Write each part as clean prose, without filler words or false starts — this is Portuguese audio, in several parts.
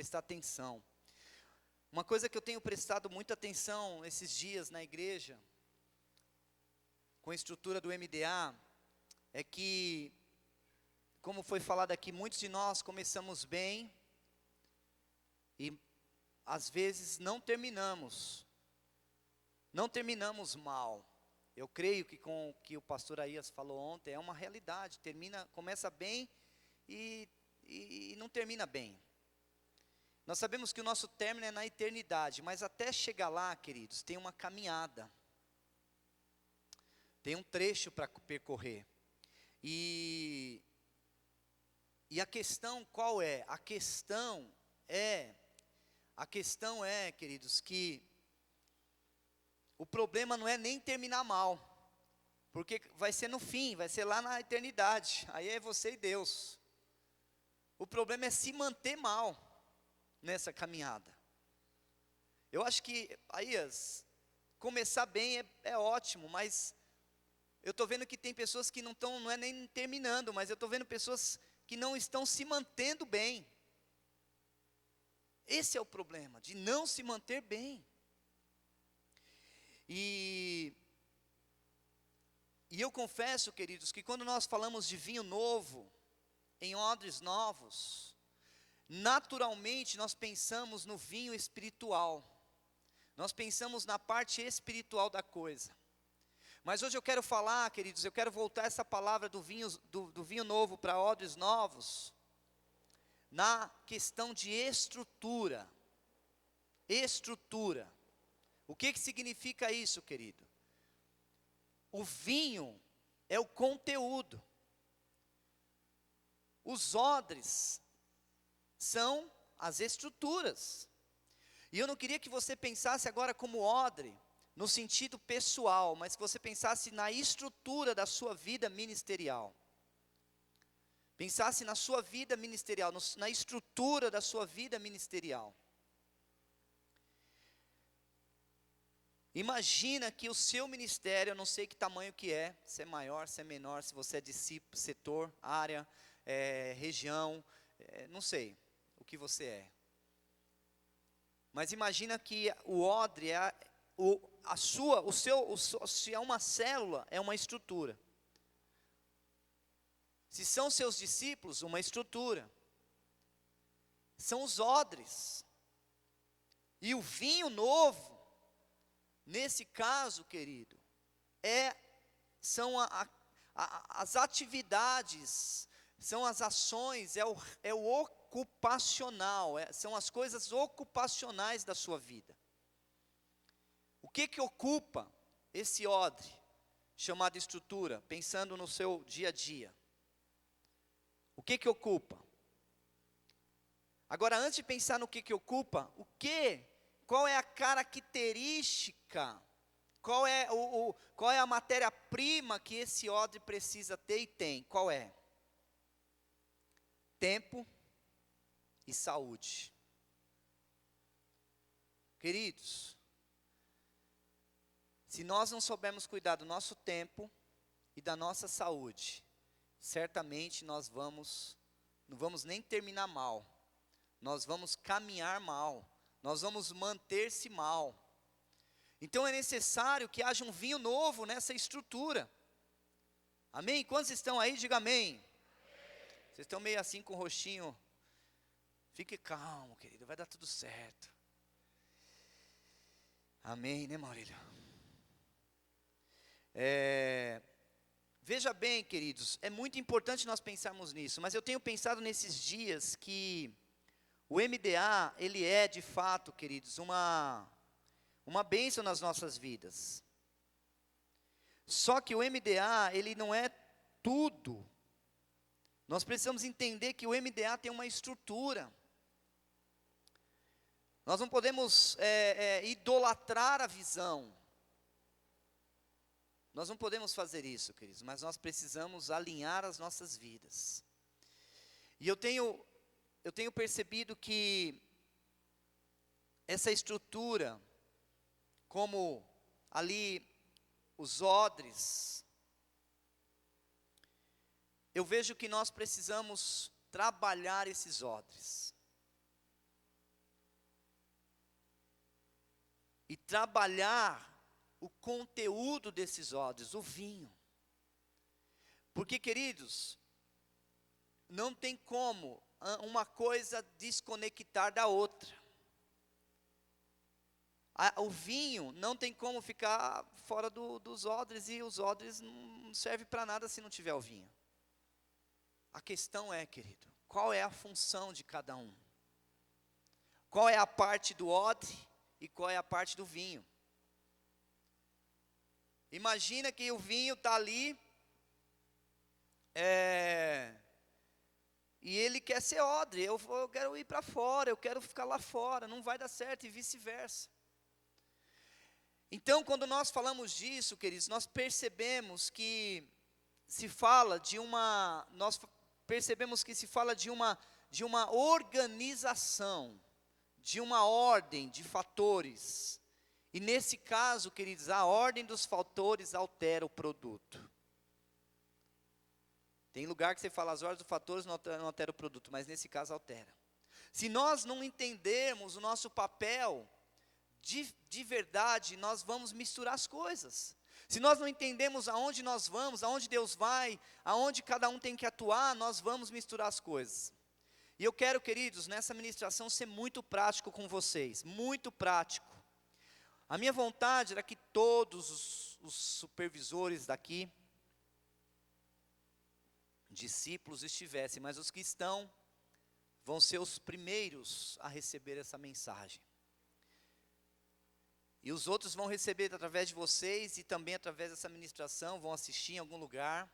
prestar atenção. Uma coisa que eu tenho prestado muita atenção esses dias na igreja, com a estrutura do MDA, é que, como foi falado aqui, muitos de nós começamos bem e às vezes não terminamos mal. Eu creio que com o que o pastor Aías falou ontem, é uma realidade, começa bem e não termina bem. Nós sabemos que o nosso término é na eternidade, mas até chegar lá, queridos, tem uma caminhada, tem um trecho para percorrer. E a questão qual é? A questão é, queridos, que o problema não é nem terminar mal, porque vai ser no fim, vai ser lá na eternidade, aí é você e Deus. O problema é se manter mal nessa caminhada. Eu acho que, começar bem é ótimo, mas eu estou vendo que tem pessoas que não é nem terminando, mas eu estou vendo pessoas que não estão se mantendo bem. Esse é o problema, de não se manter bem. E eu confesso, queridos, que quando nós falamos de vinho novo, em odres novos, naturalmente nós pensamos no vinho espiritual. Nós pensamos na parte espiritual da coisa. Mas hoje eu quero falar, queridos, eu quero voltar essa palavra do vinho novo para odres novos, na questão de estrutura. Estrutura. O que significa isso, querido? O vinho é o conteúdo. Os odres são as estruturas. E eu não queria que você pensasse agora como odre, no sentido pessoal, mas que você pensasse na estrutura da sua vida ministerial. Pensasse na sua vida ministerial, na estrutura da sua vida ministerial. Imagina que o seu ministério, eu não sei que tamanho que é, se é maior, se é menor, se você é discípulo, setor, área, região, não sei o que você é. Mas imagina que o odre, se é uma célula, é uma estrutura. Se são seus discípulos, uma estrutura. São os odres. E o vinho novo, nesse caso, querido, são as atividades, são as ações, é o ocupacional, são as coisas ocupacionais da sua vida. O que ocupa esse odre, chamado estrutura, pensando no seu dia a dia? O que ocupa? Agora, antes de pensar no que ocupa, qual é a característica, qual é a matéria-prima que esse odre precisa ter e tem? Qual é? Tempo e saúde. Queridos, se nós não soubermos cuidar do nosso tempo e da nossa saúde, certamente não vamos nem terminar mal, nós vamos caminhar mal, nós vamos manter-se mal. Então é necessário que haja um vinho novo nessa estrutura. Amém? Quantos estão aí? Diga amém. Vocês estão meio assim com o rostinho. Fique calmo, querido, vai dar tudo certo. Amém, né, Maurílio? Veja bem, queridos, é muito importante nós pensarmos nisso, mas eu tenho pensado nesses dias que o MDA, ele é de fato, queridos, uma bênção nas nossas vidas. Só que o MDA, ele não é tudo. Nós precisamos entender que o MDA tem uma estrutura. Nós não podemos idolatrar a visão. Nós não podemos fazer isso, queridos, mas nós precisamos alinhar as nossas vidas. E eu tenho percebido que essa estrutura, como ali os odres, eu vejo que nós precisamos trabalhar esses odres. e trabalhar o conteúdo desses odres, o vinho. Porque, queridos, não tem como uma coisa desconectar da outra. O vinho não tem como ficar fora dos odres, e os odres não servem para nada se não tiver o vinho. A questão é, querido, qual é a função de cada um? Qual é a parte do odre e qual é a parte do vinho? Imagina que o vinho está ali, e ele quer ser odre, eu quero ir para fora, eu quero ficar lá fora, não vai dar certo, e vice-versa. Então, quando nós falamos disso, queridos, nós percebemos que se fala de uma organização, de uma ordem de fatores. E nesse caso, queridos, a ordem dos fatores altera o produto. Tem lugar que você fala, as ordens dos fatores não altera o produto, mas nesse caso altera. Se nós não entendermos o nosso papel de verdade, nós vamos misturar as coisas. Se nós não entendemos aonde nós vamos, aonde Deus vai, aonde cada um tem que atuar, nós vamos misturar as coisas. E eu quero, queridos, nessa ministração ser muito prático com vocês, muito prático. A minha vontade era que todos os supervisores daqui, discípulos, estivessem, mas os que estão vão ser os primeiros a receber essa mensagem. E os outros vão receber através de vocês e também através dessa ministração, vão assistir em algum lugar.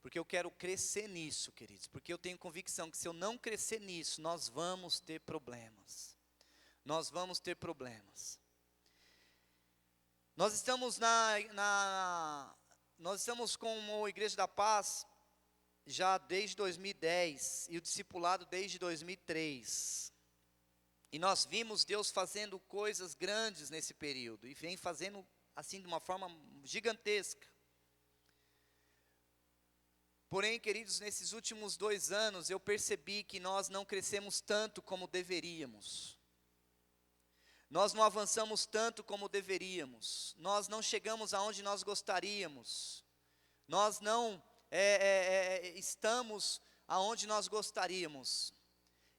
Porque eu quero crescer nisso, queridos. Porque eu tenho convicção que se eu não crescer nisso, nós vamos ter problemas. Nós vamos ter problemas. Nós estamos nós estamos como Igreja da Paz já desde 2010 e o discipulado desde 2003. E nós vimos Deus fazendo coisas grandes nesse período, e vem fazendo assim de uma forma gigantesca. Porém, queridos, nesses últimos 2 anos eu percebi que nós não crescemos tanto como deveríamos. Nós não avançamos tanto como deveríamos. Nós não chegamos aonde nós gostaríamos. Nós não estamos aonde nós gostaríamos.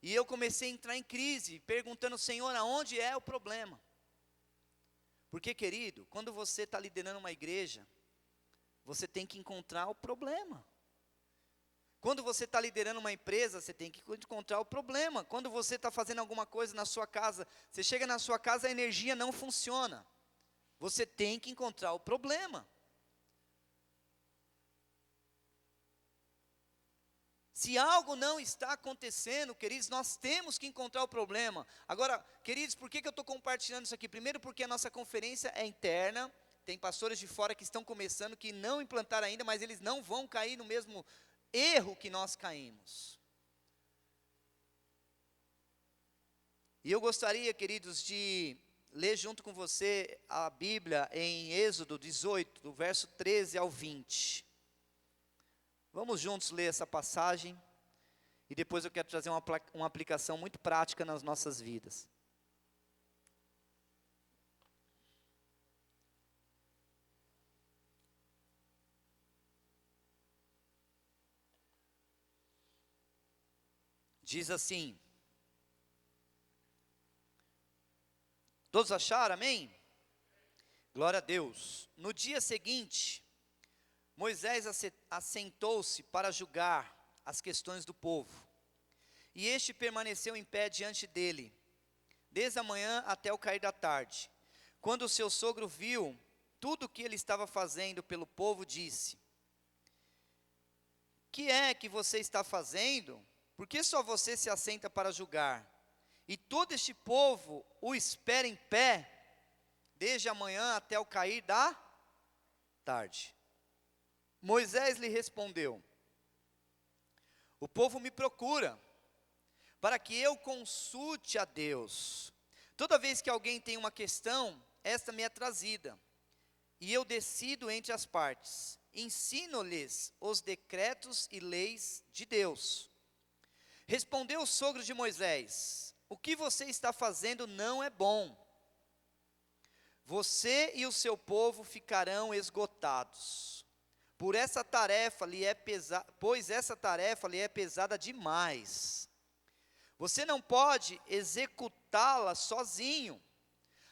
E eu comecei a entrar em crise, perguntando, Senhor, aonde é o problema? Porque, querido, quando você está liderando uma igreja, você tem que encontrar o problema. Quando você está liderando uma empresa, você tem que encontrar o problema. Quando você está fazendo alguma coisa na sua casa, você chega na sua casa, a energia não funciona. Você tem que encontrar o problema. Se algo não está acontecendo, queridos, nós temos que encontrar o problema. Agora, queridos, por que eu estou compartilhando isso aqui? Primeiro, porque a nossa conferência é interna. Tem pastores de fora que estão começando, que não implantaram ainda, mas eles não vão cair no mesmo erro que nós caímos. E eu gostaria, queridos, de ler junto com você a Bíblia em Êxodo 18, do verso 13 ao 20. Vamos juntos ler essa passagem, e depois eu quero trazer uma aplicação muito prática nas nossas vidas. Diz assim, todos acharam, amém? Glória a Deus. No dia seguinte, Moisés assentou-se para julgar as questões do povo. E este permaneceu em pé diante dele, desde a manhã até o cair da tarde. Quando o seu sogro viu tudo o que ele estava fazendo pelo povo, disse: que é que você está fazendo? Por que só você se assenta para julgar? E todo este povo o espera em pé, desde a manhã até o cair da tarde. Moisés lhe respondeu: o povo me procura, para que eu consulte a Deus. Toda vez que alguém tem uma questão, esta me é trazida, e eu decido entre as partes. Ensino-lhes os decretos e leis de Deus. Respondeu o sogro de Moisés: o que você está fazendo não é bom. você e o seu povo ficarão esgotados. Pois essa tarefa lhe é pesada demais. Você não pode executá-la sozinho.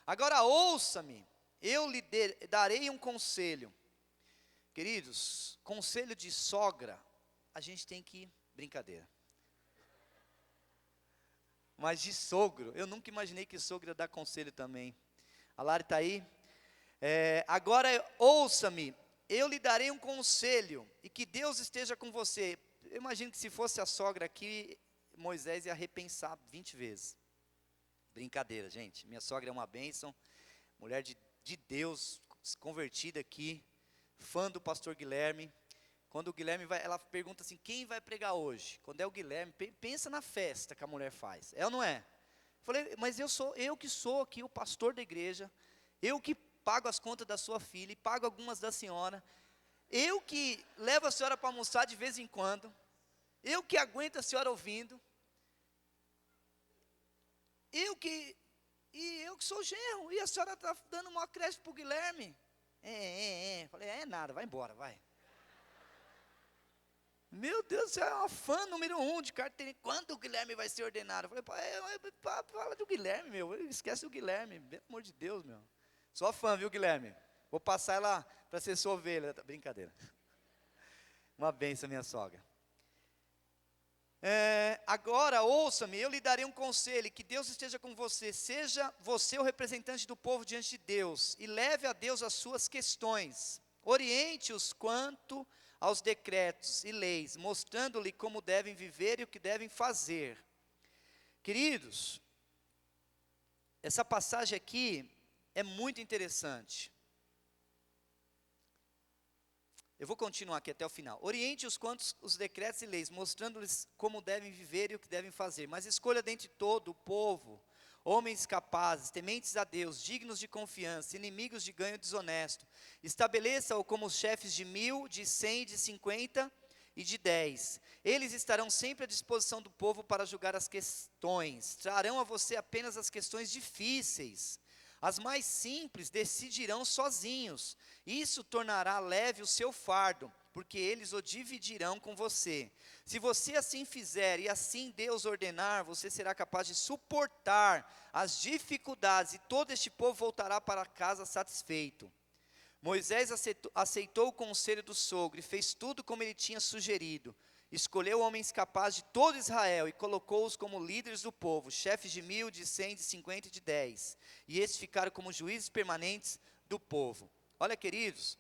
Agora ouça-me, eu lhe darei um conselho. Queridos, conselho de sogra, a gente tem que, brincadeira. Mas de sogro, eu nunca imaginei que sogro ia dar conselho também. A Lari está aí? Agora ouça-me, eu lhe darei um conselho, e que Deus esteja com você. Eu imagino que se fosse a sogra aqui, Moisés ia repensar 20 vezes. Brincadeira, gente, minha sogra é uma bênção, mulher de Deus, convertida aqui, fã do pastor Guilherme. Quando o Guilherme vai, ela pergunta assim, quem vai pregar hoje? Quando é o Guilherme, pensa na festa que a mulher faz, é ou não é? Falei, mas eu que sou aqui o pastor da igreja, eu que pago as contas da sua filha, e pago algumas da senhora, eu que levo a senhora para almoçar de vez em quando, eu que aguento a senhora ouvindo, eu que sou genro, e a senhora está dando uma creche para o Guilherme. Falei, nada, vai embora, vai. Meu Deus, você é uma fã número 1 de carteirinha. Quando o Guilherme vai ser ordenado? Eu falei, fala do Guilherme, meu. Esquece o Guilherme, pelo amor de Deus, meu. Só fã, viu, Guilherme? Vou passar ela para ser sua ovelha. Brincadeira. Uma bênção, minha sogra. Agora, ouça-me, eu lhe darei um conselho, que Deus esteja com você. Seja você o representante do povo diante de Deus, e leve a Deus as suas questões. Oriente-os quanto aos decretos e leis, mostrando-lhe como devem viver e o que devem fazer. Queridos, essa passagem aqui é muito interessante. Eu vou continuar aqui até o final. Oriente-os quanto aos decretos e leis, mostrando-lhes como devem viver e o que devem fazer. Mas escolha dentre todo o povo homens capazes, tementes a Deus, dignos de confiança, inimigos de ganho desonesto. Estabeleça-o como chefes de 1.000, de 100, de 50 e de 10. Eles estarão sempre à disposição do povo para julgar as questões. Trarão a você apenas as questões difíceis. As mais simples decidirão sozinhos. Isso tornará leve o seu fardo, porque eles o dividirão com você. Se você assim fizer e assim Deus ordenar, você será capaz de suportar as dificuldades e todo este povo voltará para casa satisfeito. Moisés aceitou o conselho do sogro e fez tudo como ele tinha sugerido. Escolheu homens capazes de todo Israel e colocou-os como líderes do povo, chefes de 1.000, de 100, de 50 e de 10. E estes ficaram como juízes permanentes do povo. Olha, queridos,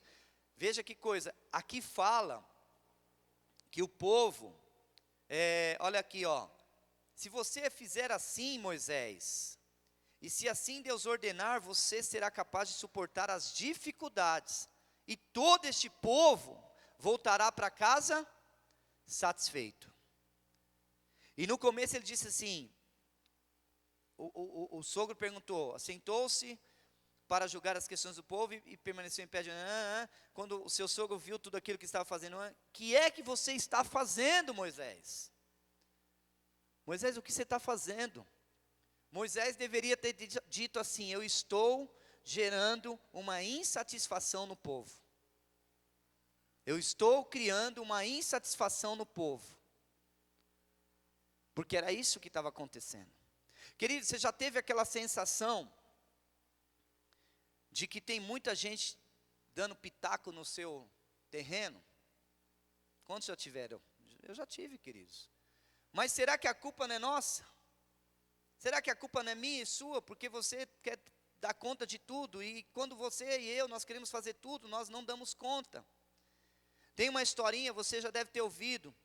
veja que coisa, aqui fala que o povo, olha aqui, se você fizer assim, Moisés, e se assim Deus ordenar, você será capaz de suportar as dificuldades, e todo este povo voltará para casa satisfeito. E no começo ele disse assim, o sogro perguntou, assentou-se para julgar as questões do povo e permaneceu em pé. Quando o seu sogro viu tudo aquilo que estava fazendo, que é que você está fazendo, Moisés? Moisés, o que você está fazendo? Moisés deveria ter dito assim, eu estou gerando uma insatisfação no povo. Eu estou criando uma insatisfação no povo. Porque era isso que estava acontecendo. Querido, você já teve aquela sensação de que tem muita gente dando pitaco no seu terreno? Quantos já tiveram? Eu já tive, queridos. Mas será que a culpa não é nossa? Será que a culpa não é minha e sua? Porque você quer dar conta de tudo, e quando você e eu, nós queremos fazer tudo, nós não damos conta. Tem uma historinha, você já deve ter ouvido,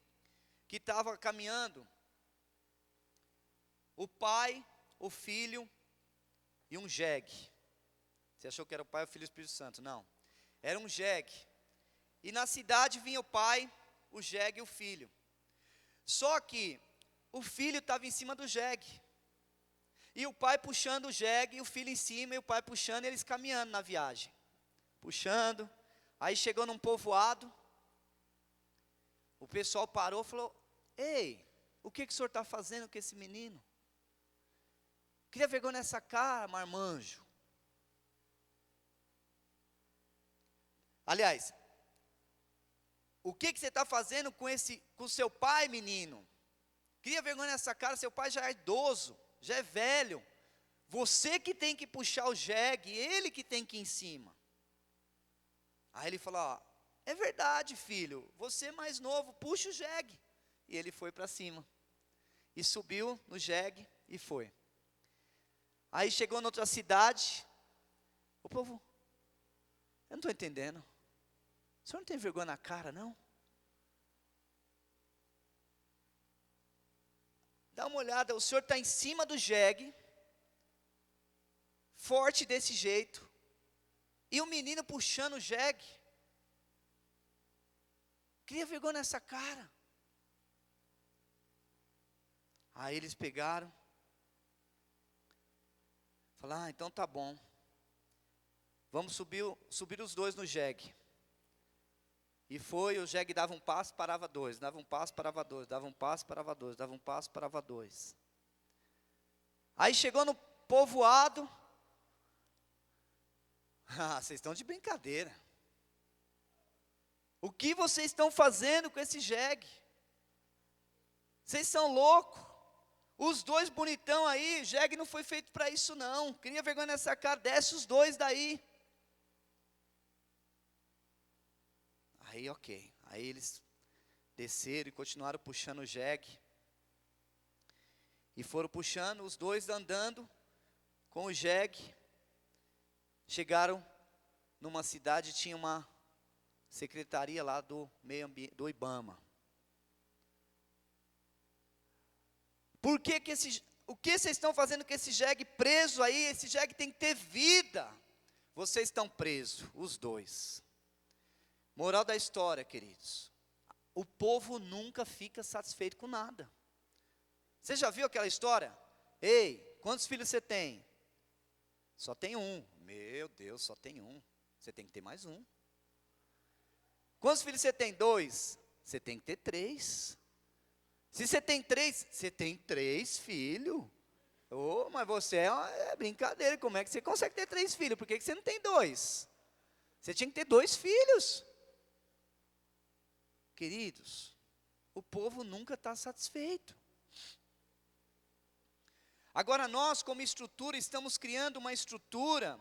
que estava caminhando, o pai, o filho e um jegue. Você achou que era o Pai, o Filho e o Espírito Santo? Não. Era um jegue. E na cidade vinha o pai, o jegue e o filho. Só que o filho estava em cima do jegue. E o pai puxando o jegue, e o filho em cima, e o pai puxando, e eles caminhando na viagem. Puxando. Aí chegou num povoado. O pessoal parou e falou, ei, o que o senhor está fazendo com esse menino? Cria vergonha nessa cara, marmanjo. Aliás, o que você está fazendo com seu pai, menino? Cria vergonha nessa cara, seu pai já é idoso, já é velho. Você que tem que puxar o jegue, ele que tem que ir em cima. Aí ele falou, ó, é verdade, filho, você mais novo, puxa o jegue. E ele foi para cima. E subiu no jegue e foi. Aí chegou noutra cidade. O povo, eu não estou entendendo. O senhor não tem vergonha na cara, não? Dá uma olhada, o senhor está em cima do jegue, forte desse jeito, e o menino puxando o jegue. Cria vergonha nessa cara. Aí eles pegaram, falaram, então tá bom. Vamos subir os dois no jegue. E foi, o jegue dava um passo, parava dois, dava um passo, parava dois, dava um passo, parava dois, dava um passo, parava dois. Aí chegou no povoado. Ah, vocês estão de brincadeira. O que vocês estão fazendo com esse jegue? Vocês são loucos. Os dois bonitão aí, jegue não foi feito para isso não. Cria vergonha nessa cara, desce os dois daí. Aí ok, aí eles desceram e continuaram puxando o jegue. E foram puxando, os dois andando com o jegue. Chegaram numa cidade, tinha uma secretaria lá do meio ambiente, do IBAMA. O que vocês estão fazendo com esse jegue preso aí? Esse jegue tem que ter vida. Vocês estão presos, os dois. Moral da história, queridos. O povo nunca fica satisfeito com nada. Você já viu aquela história? Ei, quantos filhos você tem? Só tem um. Meu Deus, só tem um. Você tem que ter mais um. Quantos filhos você tem? 2. Você tem que ter 3. Se você tem 3, você tem 3 filhos. Oh, mas você é brincadeira. Como é que você consegue ter 3 filhos? Por que você não tem 2? Você tinha que ter 2 filhos. Queridos, o povo nunca está satisfeito. Agora nós, como estrutura, estamos criando uma estrutura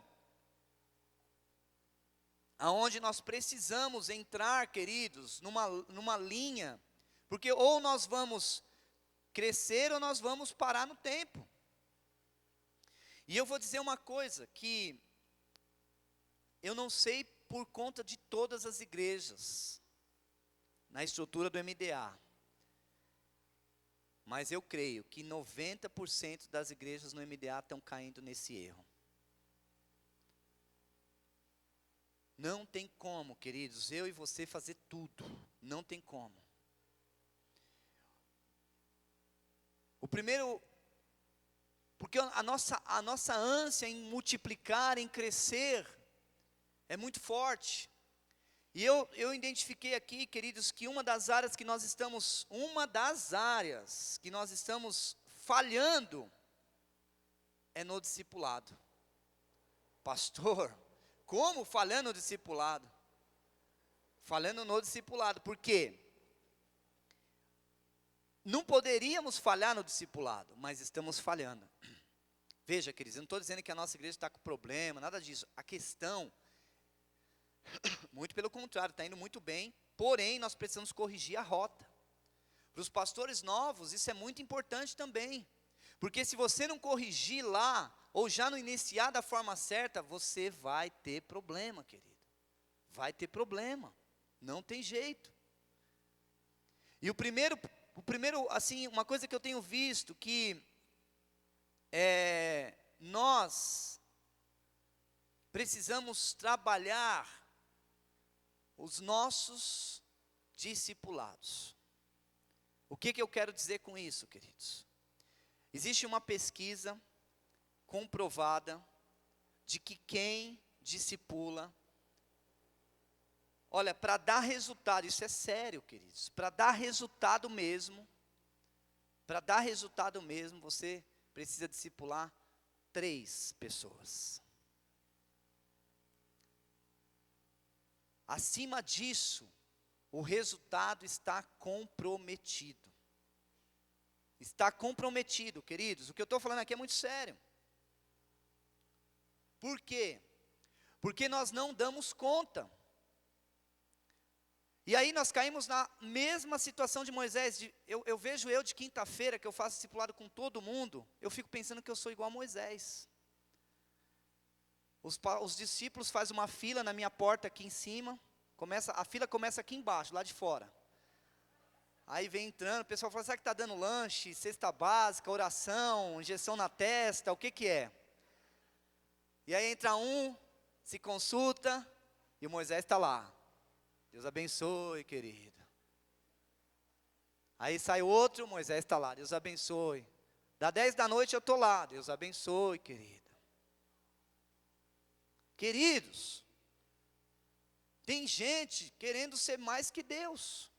aonde nós precisamos entrar, queridos, numa linha, porque ou nós vamos crescer ou nós vamos parar no tempo. E eu vou dizer uma coisa, que eu não sei por conta de todas as igrejas, na estrutura do MDA, mas eu creio que 90% das igrejas no MDA estão caindo nesse erro. Não tem como, queridos, eu e você fazer tudo. Não tem como. O primeiro, porque a nossa ânsia em multiplicar, em crescer, é muito forte. E eu identifiquei aqui, queridos, que uma das áreas que nós estamos falhando é no discipulado. Pastor, como falhando no discipulado? Falhando no discipulado, por quê? Não poderíamos falhar no discipulado, mas estamos falhando. Veja, queridos, eu não estou dizendo que a nossa igreja está com problema, nada disso. A questão, muito pelo contrário, está indo muito bem, porém nós precisamos corrigir a rota. Para os pastores novos, isso é muito importante também, porque se você não corrigir lá, ou já não iniciar da forma certa, você vai ter problema, querido. Vai ter problema, não tem jeito. E o primeiro, assim, uma coisa que eu tenho visto, que nós precisamos trabalhar os nossos discipulados. O que eu quero dizer com isso, queridos? Existe uma pesquisa comprovada de que quem discipula, olha, para dar resultado, isso é sério, queridos, para dar resultado mesmo, você precisa discipular 3 pessoas. acima disso, o resultado está comprometido. Está comprometido, queridos. O que eu estou falando aqui é muito sério. Por quê? Porque nós não damos conta. E aí nós caímos na mesma situação de Moisés. Eu vejo eu de quinta-feira, que eu faço discipulado com todo mundo, eu fico pensando que eu sou igual a Moisés. Os discípulos fazem uma fila na minha porta aqui em cima, a fila começa aqui embaixo, lá de fora. Aí vem entrando, o pessoal fala, será que está dando lanche, cesta básica, oração, injeção na testa, o que que é? E aí entra um, se consulta, e o Moisés está lá. Deus abençoe, querido. Aí sai outro, Moisés está lá, Deus abençoe. Dá 10 da noite eu estou lá, Deus abençoe, querido. Queridos, tem gente querendo ser mais que Deus.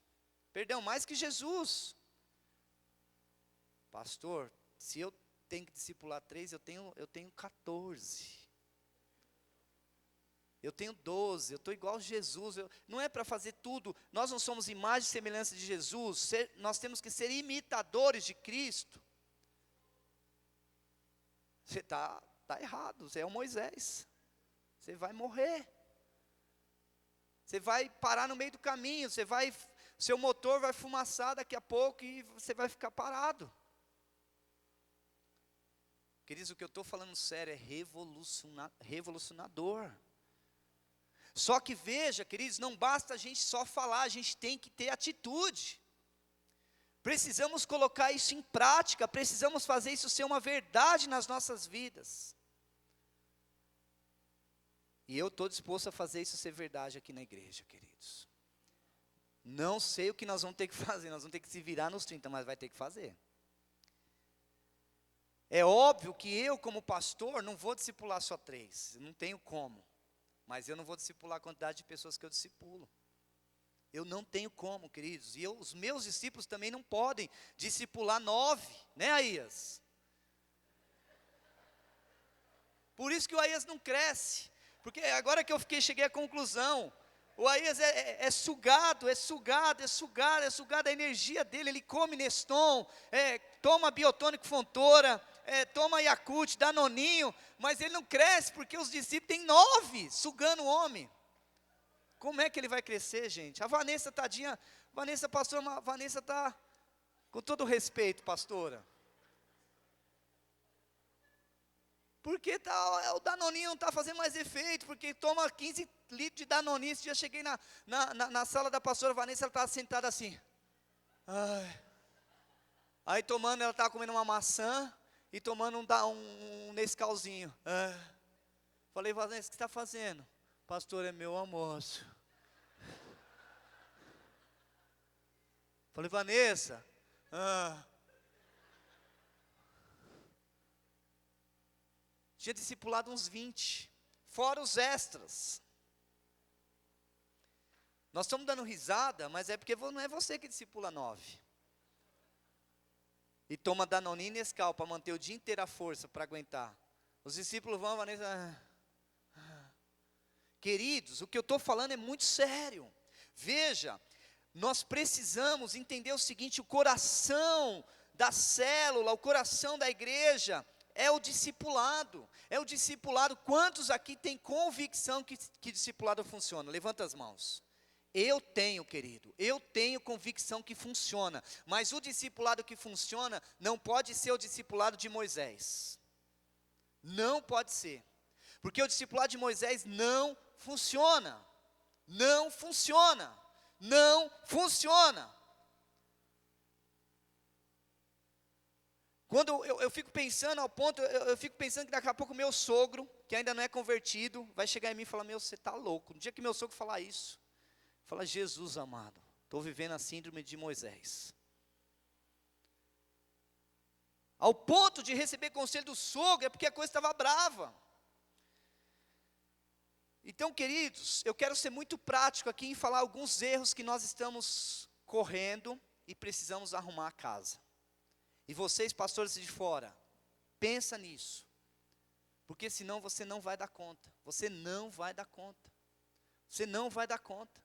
Perdão, mais que Jesus. Pastor, se eu tenho que discipular 3, eu tenho 14. Eu tenho 12, eu estou igual a Jesus. Não é para fazer tudo. Nós não somos imagem e semelhança de Jesus. Nós temos que ser imitadores de Cristo. Você está errado, você é o Moisés. Você vai morrer. Você vai parar no meio do caminho. Seu motor vai fumaçar daqui a pouco e você vai ficar parado. Queridos, o que eu estou falando sério é revolucionador. Só que veja, queridos, não basta a gente só falar, a gente tem que ter atitude. Precisamos colocar isso em prática, precisamos fazer isso ser uma verdade nas nossas vidas. E eu estou disposto a fazer isso ser verdade aqui na igreja, queridos. Não sei o que nós vamos ter que fazer, nós vamos ter que se virar nos 30, mas vai ter que fazer. É óbvio que eu, como pastor, não vou discipular só 3, não tenho como. Mas eu não vou discipular a quantidade de pessoas que eu discipulo. Eu não tenho como, queridos. E os meus discípulos também não podem discipular 9, né, Aías? Por isso que o Aías não cresce. Porque agora que eu cheguei à conclusão, o Aías é sugado a energia dele. Ele come Neston, toma biotônico Fontoura, toma Yakult, Danoninho, mas ele não cresce porque os discípulos têm 9 sugando o homem. Como é que ele vai crescer, gente? A Vanessa, tadinha, Vanessa está, com todo respeito, pastora. Porque o Danoninho não está fazendo mais efeito, porque toma 15 litros de Danoninho. Esse dia eu cheguei na sala da pastora Vanessa, ela estava sentada assim. Ai. Aí ela estava comendo uma maçã e tomando um Nescauzinho. Falei, Vanessa, o que você está fazendo? Pastor, é meu almoço. Falei, Vanessa, tinha discipulado uns 20, fora os extras. Nós estamos dando risada, mas é porque não é você que discipula 9. E toma Danoninho e Nescau para manter o dia inteiro a força para aguentar. Os discípulos vão, Vanessa. Queridos, o que eu estou falando é muito sério. Veja, nós precisamos entender o seguinte: o coração da célula, o coração da igreja é o discipulado. É o discipulado. Quantos aqui têm convicção que discipulado funciona? Levanta as mãos. Eu tenho, querido, eu tenho convicção que funciona, mas o discipulado que funciona não pode ser o discipulado de Moisés. Não pode ser. Porque o discipulado de Moisés não funciona. Não funciona. Não funciona. Quando eu fico pensando ao ponto, eu fico pensando que daqui a pouco o meu sogro, que ainda não é convertido, vai chegar em mim e falar, você está louco. No dia que meu sogro falar isso, fala, Jesus amado, estou vivendo a síndrome de Moisés. Ao ponto de receber conselho do sogro, é porque a coisa estava brava. Então, queridos, eu quero ser muito prático aqui em falar alguns erros que nós estamos correndo e precisamos arrumar a casa. E vocês, pastores de fora, pensa nisso. Porque senão você não vai dar conta. Você não vai dar conta. Você não vai dar conta.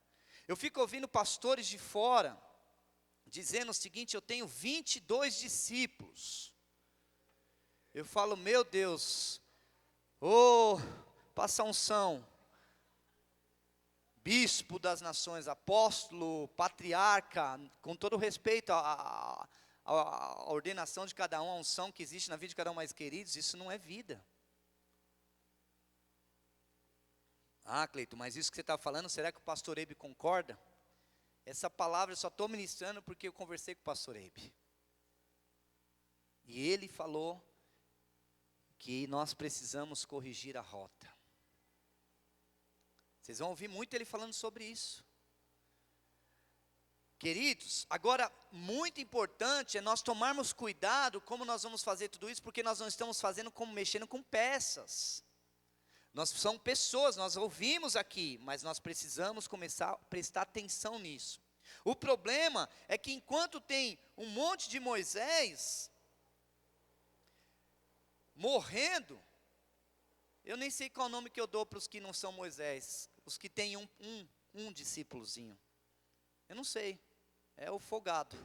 Eu fico ouvindo pastores de fora dizendo o seguinte: eu tenho 22 discípulos. Eu falo, meu Deus, passa unção, bispo das nações, apóstolo, patriarca, com todo respeito a ordenação de cada um, a unção que existe na vida de cada um, mais queridos, isso não é vida. Ah, Cleito, mas isso que você está falando, será que o pastor Eibe concorda? Essa palavra eu só estou ministrando porque eu conversei com o pastor Eibe. E ele falou que nós precisamos corrigir a rota. Vocês vão ouvir muito ele falando sobre isso. Queridos, agora, muito importante é nós tomarmos cuidado como nós vamos fazer tudo isso, porque nós não estamos fazendo como mexendo com peças. Nós somos pessoas, nós ouvimos aqui, mas nós precisamos começar a prestar atenção nisso. O problema é que enquanto tem um monte de Moisés morrendo, eu nem sei qual o nome que eu dou para os que não são Moisés, os que têm um discípulozinho. Eu não sei, é o Folgado.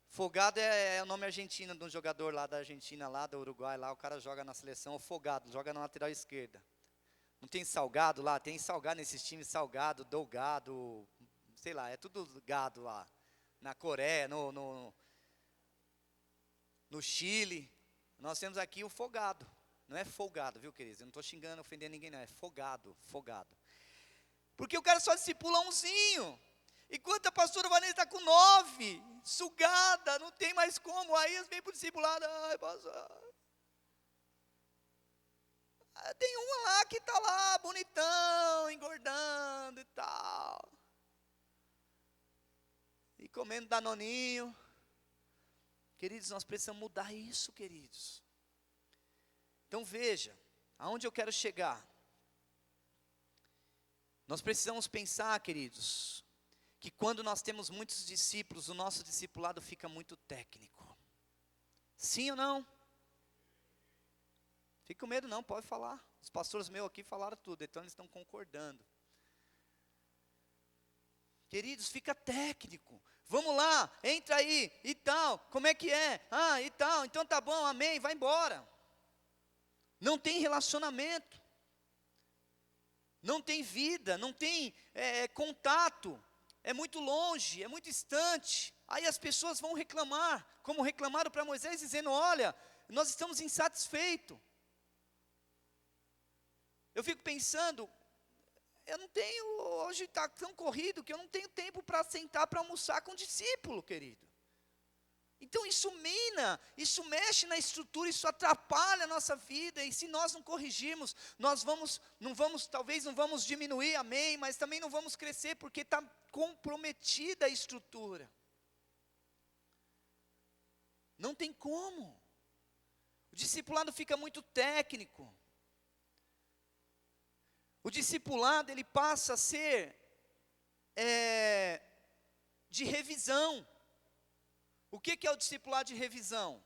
Folgado é o nome argentino de um jogador lá da Argentina, lá do Uruguai, lá o cara joga na seleção, o Folgado, joga na lateral esquerda. Não tem Salgado lá? Tem Salgado nesses times, Salgado, Dolgado, sei lá, é tudo gado lá. Na Coreia, no Chile, nós temos aqui o Folgado. Não é folgado, viu, queridos? Eu não estou xingando, ofendendo ninguém, não, é folgado. Porque o cara só discipula umzinho. Enquanto a pastora Vanessa está com 9, sugada, não tem mais como. Aí eles vêm para o discipulado, ai, pastor. Tem uma lá que está lá, bonitão, engordando e tal. E comendo danoninho. Queridos, nós precisamos mudar isso, queridos. Então veja, aonde eu quero chegar. Nós precisamos pensar, queridos, que quando nós temos muitos discípulos, o nosso discipulado fica muito técnico. Sim ou não? Fica com medo não, pode falar. Os pastores meus aqui falaram tudo, então eles estão concordando. Queridos, fica técnico. Vamos lá, entra aí, e tal, como é que é? Ah, e tal, então tá bom, amém, vai embora. Não tem relacionamento. Não tem vida, não tem contato. É muito longe, é muito distante. Aí as pessoas vão reclamar, como reclamaram para Moisés, dizendo, olha, nós estamos insatisfeitos. Eu fico pensando, eu não tenho, hoje está tão corrido, que eu não tenho tempo para sentar para almoçar com o discípulo, querido. Então isso mina, isso mexe na estrutura, isso atrapalha a nossa vida, e se nós não corrigirmos, talvez não vamos diminuir, amém, mas também não vamos crescer, porque está comprometida a estrutura. Não tem como. O discipulado fica muito técnico. O discipulado, ele passa a ser de revisão. O que é o discipulado de revisão?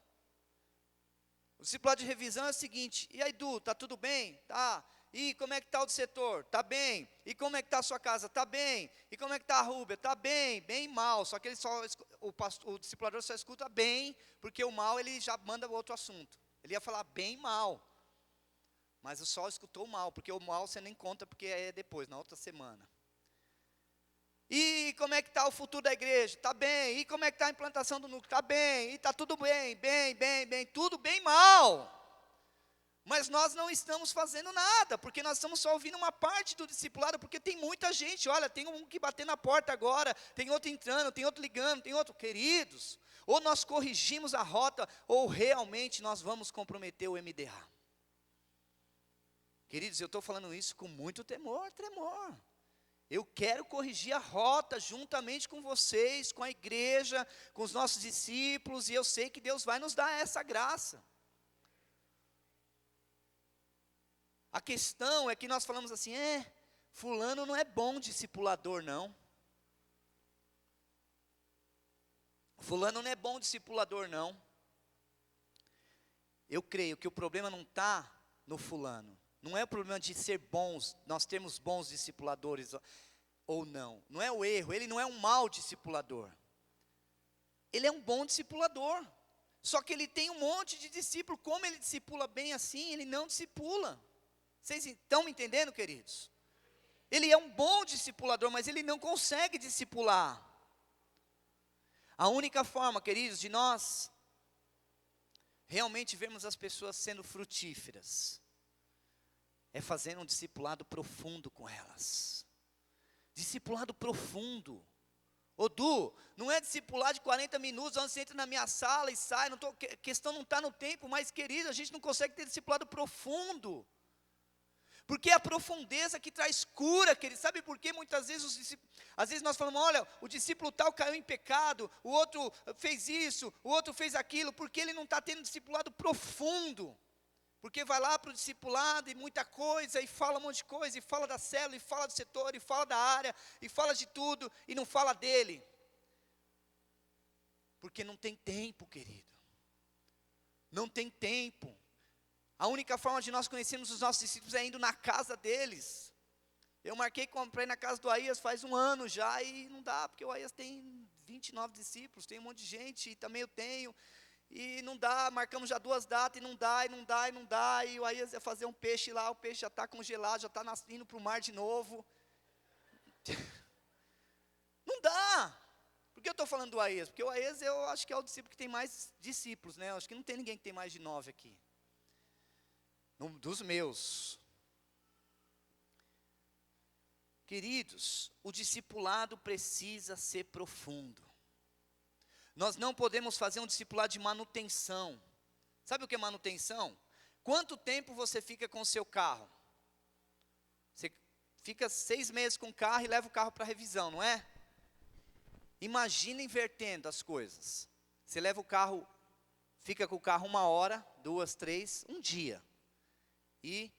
O discipulado de revisão é o seguinte, e aí, Du, tá tudo bem? Tá. E como é que está o setor? Tá bem. E como é que está a sua casa? Tá bem. E como é que está a Rúbia? Tá bem, bem e mal. Só que o discipulador só escuta bem, porque o mal ele já manda outro assunto. Ele ia falar bem e mal. Mas o só escutou o mal, porque o mal você nem conta, porque é depois, na outra semana. E como é que está o futuro da igreja? Está bem. E como é que está a implantação do núcleo? Está bem. E está tudo bem, bem, tudo bem mal. Mas nós não estamos fazendo nada, porque nós estamos só ouvindo uma parte do discipulado, porque tem muita gente, olha, tem um que bater na porta agora, tem outro entrando, tem outro ligando, tem outro, queridos, ou nós corrigimos a rota, ou realmente nós vamos comprometer o MDA. Queridos, eu estou falando isso com muito tremor. Eu quero corrigir a rota juntamente com vocês, com a igreja, com os nossos discípulos, e eu sei que Deus vai nos dar essa graça. A questão é que nós falamos assim, fulano não é bom discipulador não. Fulano não é bom discipulador não. Eu creio que o problema não está no fulano. Não é o problema de ser bons, nós temos bons discipuladores ou não. Não é o erro, ele não é um mau discipulador. Ele é um bom discipulador. Só que ele tem um monte de discípulo. Como ele discipula bem assim, ele não discipula. Vocês estão me entendendo, queridos? Ele é um bom discipulador, mas ele não consegue discipular. A única forma, queridos, de nós realmente vermos as pessoas sendo frutíferas é fazendo um discipulado profundo com elas. Discipulado profundo. Ô Du, não é discipular de 40 minutos, onde você entra na minha sala e sai, a questão não está no tempo, mas querido, a gente não consegue ter discipulado profundo. Porque é a profundeza que traz cura, querido. Sabe por quê? Muitas vezes, às vezes nós falamos, olha, o discípulo tal caiu em pecado, o outro fez isso, o outro fez aquilo, porque ele não está tendo discipulado profundo. Porque vai lá para o discipulado e muita coisa, e fala um monte de coisa, e fala da célula, e fala do setor, e fala da área, e fala de tudo, e não fala dele. Porque não tem tempo, querido. Não tem tempo. A única forma de nós conhecermos os nossos discípulos é indo na casa deles. Eu marquei para ir na casa do Aías faz 1 ano já, e não dá, porque o Aías tem 29 discípulos, tem um monte de gente, e também eu tenho. E não dá, marcamos já 2 datas, e não dá, e o Aías ia fazer um peixe lá, o peixe já está congelado, já está indo para o mar de novo. Não dá. Por que eu estou falando do Aías? Porque o Aías eu acho que é o discípulo que tem mais discípulos, né? Eu acho que não tem ninguém que tem mais de 9 aqui. Dos meus. Queridos, o discipulado precisa ser profundo. Nós não podemos fazer um discipulado de manutenção. Sabe o que é manutenção? Quanto tempo você fica com o seu carro? Você fica 6 meses com o carro e leva o carro para revisão, não é? Imagina invertendo as coisas. Você leva o carro, fica com o carro 1 hora, 2, 3, um dia. E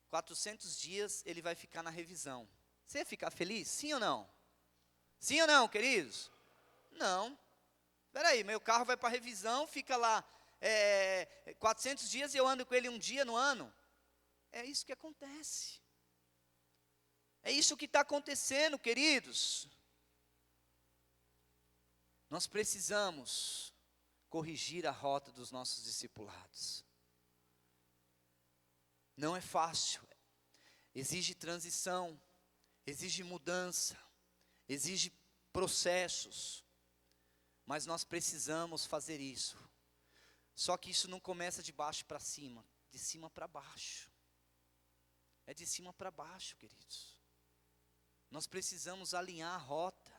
400 dias ele vai ficar na revisão. Você ia ficar feliz? Sim ou não? Sim ou não, queridos? Não. Espera aí, meu carro vai para revisão, fica lá 400 dias e eu ando com ele um dia no ano. É isso que acontece. É isso que está acontecendo, queridos. Nós precisamos corrigir a rota dos nossos discipulados. Não é fácil. Exige transição, exige mudança, exige processos. Mas nós precisamos fazer isso. Só que isso não começa de baixo para cima, de cima para baixo. É de cima para baixo, queridos. Nós precisamos alinhar a rota.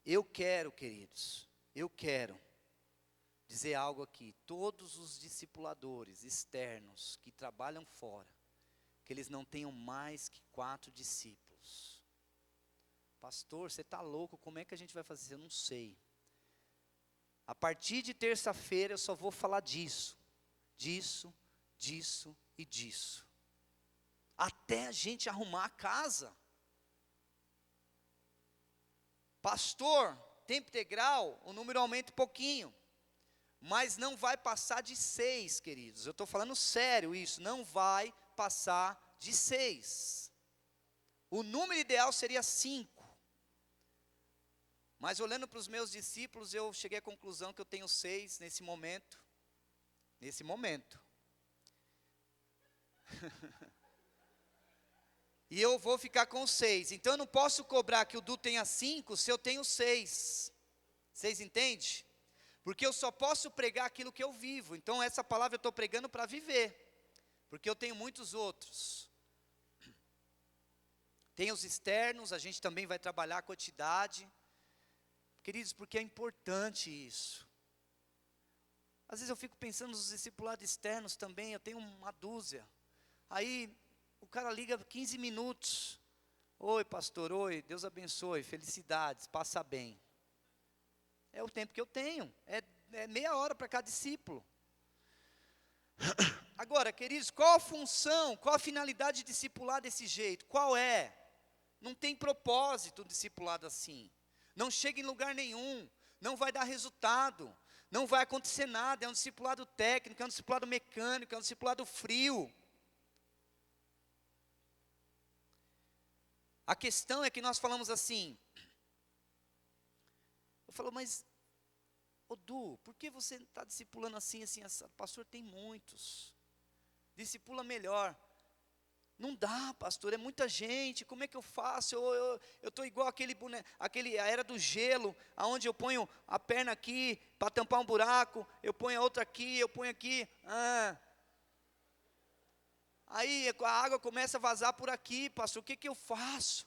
Eu quero, queridos, dizer algo aqui. Todos os discipuladores externos que trabalham fora, que eles não tenham mais que 4 discípulos. Pastor, você está louco, como é que a gente vai fazer isso? Eu não sei. A partir de terça-feira eu só vou falar disso e disso. Até a gente arrumar a casa. Pastor, tempo integral, o número aumenta um pouquinho. Mas não vai passar de 6, queridos. Eu estou falando sério isso, não vai passar de 6. O número ideal seria 5. Mas olhando para os meus discípulos, eu cheguei à conclusão que eu tenho 6 nesse momento. Nesse momento. E eu vou ficar com 6. Então eu não posso cobrar que o Du tenha 5 se eu tenho 6. Vocês entendem? Porque eu só posso pregar aquilo que eu vivo. Então essa palavra eu estou pregando para viver. Porque eu tenho muitos outros. Tem os externos, a gente também vai trabalhar a quantidade. Queridos, porque é importante isso. Às vezes eu fico pensando nos discipulados externos também, eu tenho uma dúzia. Aí o cara liga 15 minutos. Oi, pastor, oi, Deus abençoe, felicidades, passa bem. É o tempo que eu tenho, é meia hora para cada discípulo. Agora, queridos, qual a função, qual a finalidade de discipular desse jeito? Qual é? Não tem propósito um discipulado assim. Não chega em lugar nenhum, não vai dar resultado, Não vai acontecer nada, é um discipulado técnico, é um discipulado mecânico, é um discipulado frio. A questão é que nós falamos assim, eu falo, mas, ô Du, por que você está discipulando assim, assim, assim? Pastor, tem muitos, discipula melhor. Não dá, pastor, é muita gente, como é que eu faço? Eu estou igual a era do gelo, aonde eu ponho a perna aqui para tampar um buraco, eu ponho a outra aqui, eu ponho aqui, aí a água começa a vazar por aqui, pastor, o que eu faço?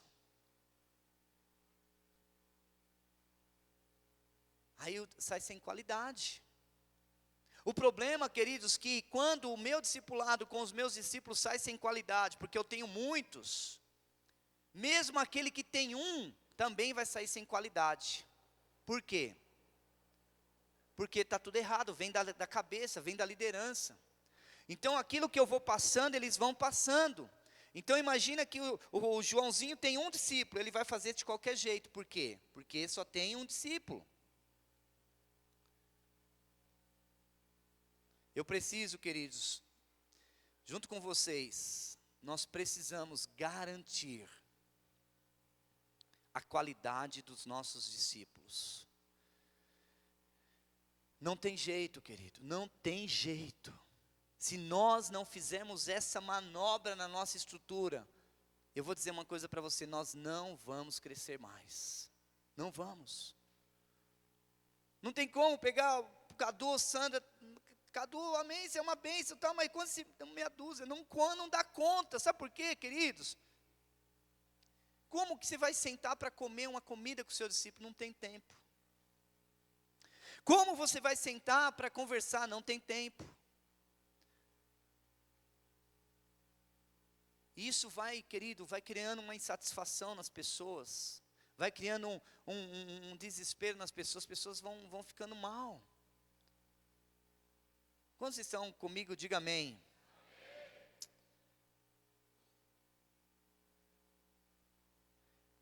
Aí sai sem qualidade. O problema, queridos, que quando o meu discipulado com os meus discípulos sai sem qualidade, porque eu tenho muitos, mesmo aquele que tem um, também vai sair sem qualidade. Por quê? Porque está tudo errado, vem da cabeça, vem da liderança. Então aquilo que eu vou passando, eles vão passando. Então imagina que o Joãozinho tem um discípulo, ele vai fazer de qualquer jeito. Por quê? Porque só tem um discípulo. Eu preciso, queridos, junto com vocês, nós precisamos garantir a qualidade dos nossos discípulos. Não tem jeito, querido, não tem jeito. Se nós não fizermos essa manobra na nossa estrutura, eu vou dizer uma coisa para você, nós não vamos crescer mais. Não vamos. Não tem como pegar o Cadu, Sandra, Cadu, amém, você é uma bênção, tal, mas quando se meia dúzia, não dá conta, sabe por quê, queridos? Como que você vai sentar para comer uma comida com o seu discípulo? Não tem tempo. Como você vai sentar para conversar? Não tem tempo. Isso vai, querido, vai criando uma insatisfação nas pessoas, vai criando um desespero nas pessoas, as pessoas vão ficando mal. Quantos estão comigo, diga amém.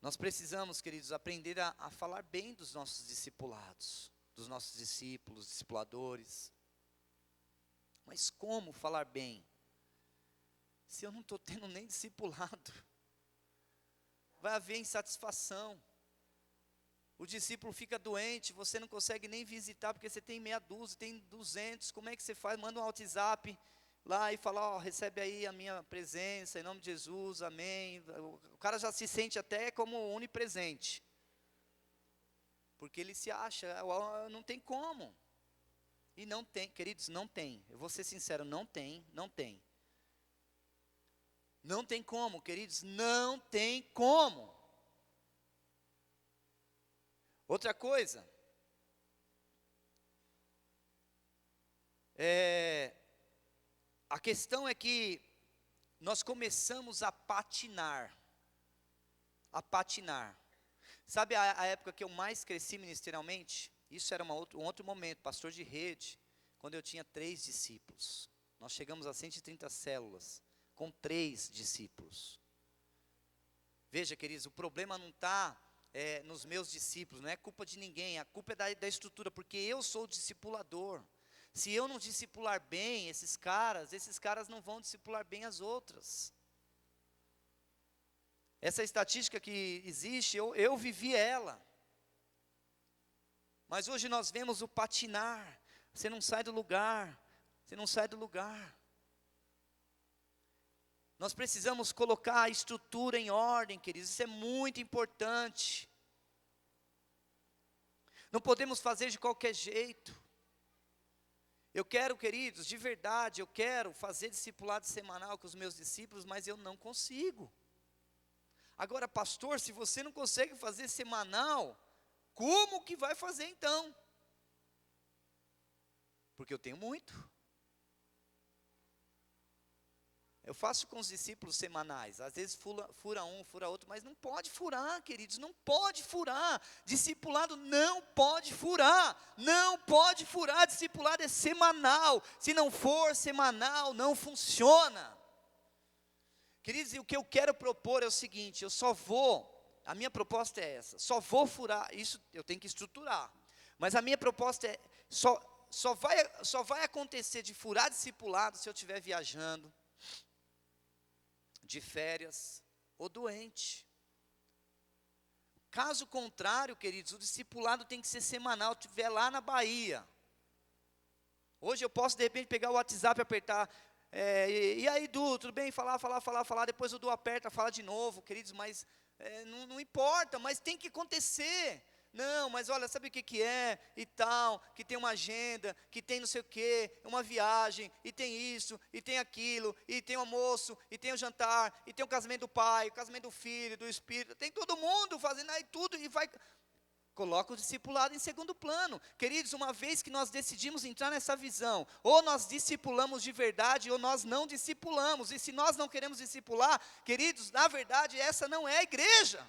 Nós precisamos, queridos, aprender a falar bem dos nossos discipulados, dos nossos discípulos, discipuladores. Mas como falar bem? Se eu não estou tendo nem discipulado, vai haver insatisfação. O discípulo fica doente, você não consegue nem visitar, porque você tem meia dúzia, tem 200, como é que você faz? Manda um WhatsApp lá e fala, ó, recebe aí a minha presença, em nome de Jesus, amém. O cara já se sente até como onipresente, porque ele se acha, não tem como. E não tem, queridos, não tem, eu vou ser sincero, não tem. Não tem como, queridos, não tem como. Outra coisa, a questão é que nós começamos a patinar. Sabe a época que eu mais cresci ministerialmente? Isso era um outro momento, pastor de rede, quando eu tinha 3 discípulos. Nós chegamos a 130 células, com 3 discípulos. Veja, queridos, o problema não está nos meus discípulos, não é culpa de ninguém, a culpa é da estrutura, porque eu sou o discipulador. Se eu não discipular bem esses caras não vão discipular bem as outras. Essa estatística que existe, eu vivi ela. Mas hoje nós vemos o patinar, você não sai do lugar. Nós precisamos colocar a estrutura em ordem, queridos, isso é muito importante. Não podemos fazer de qualquer jeito. Eu quero, queridos, de verdade, eu quero fazer discipulado semanal com os meus discípulos, mas eu não consigo. Agora, pastor, se você não consegue fazer semanal, como que vai fazer então? Porque eu tenho muito. Eu faço com os discípulos semanais, às vezes fura um, fura outro, mas não pode furar, queridos, não pode furar. Discipulado não pode furar, discipulado é semanal. Se não for semanal, não funciona. Queridos, e o que eu quero propor é o seguinte, a minha proposta é essa, só vou furar, isso eu tenho que estruturar, mas a minha proposta é, só vai acontecer de furar discipulado se eu estiver viajando, de férias ou doente. Caso contrário, queridos, o discipulado tem que ser semanal, se eu estiver lá na Bahia. Hoje eu posso de repente pegar o WhatsApp e apertar, e aí Du, tudo bem? Falar, depois o Du aperta, fala de novo, queridos, mas não importa, mas tem que acontecer. Não, mas olha, sabe o que é e tal, que tem uma agenda, que tem não sei o que, uma viagem, e tem isso, e tem aquilo, e tem o almoço, e tem o jantar, e tem o casamento do pai, o casamento do filho, do espírito, tem todo mundo fazendo aí tudo, e vai, coloca o discipulado em segundo plano. Queridos, uma vez que nós decidimos entrar nessa visão, ou nós discipulamos de verdade, ou nós não discipulamos, e se nós não queremos discipular, queridos, na verdade essa não é a igreja.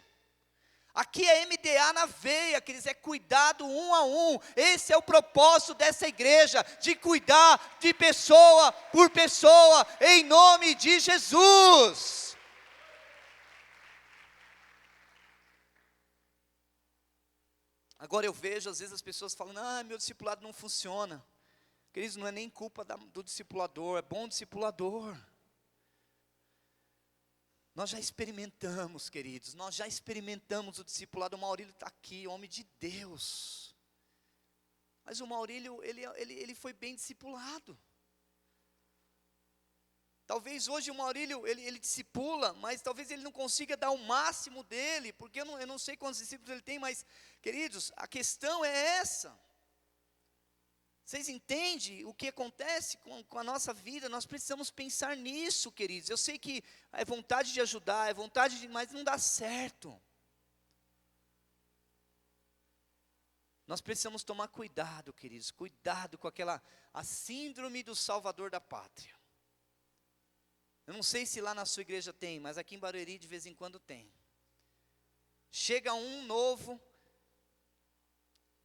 Aqui é MDA na veia, queridos, é cuidado um a um. Esse é o propósito dessa igreja, de cuidar de pessoa por pessoa, em nome de Jesus. Agora eu vejo, às vezes, as pessoas falando, meu discipulado não funciona. Queridos, não é nem culpa do discipulador, é bom discipulador. Nós já experimentamos, queridos, nós já experimentamos o discipulado. O Maurílio está aqui, homem de Deus. Mas o Maurílio, ele foi bem discipulado. Talvez hoje o Maurílio, ele discipula, mas talvez ele não consiga dar o máximo dele, porque eu não sei quantos discípulos ele tem, mas, queridos, a questão é essa. Vocês entendem o que acontece com a nossa vida? Nós precisamos pensar nisso, queridos. Eu sei que é vontade de ajudar, mas não dá certo. Nós precisamos tomar cuidado, queridos. Cuidado com a síndrome do salvador da pátria. Eu não sei se lá na sua igreja tem, mas aqui em Barueri de vez em quando tem. Chega um novo,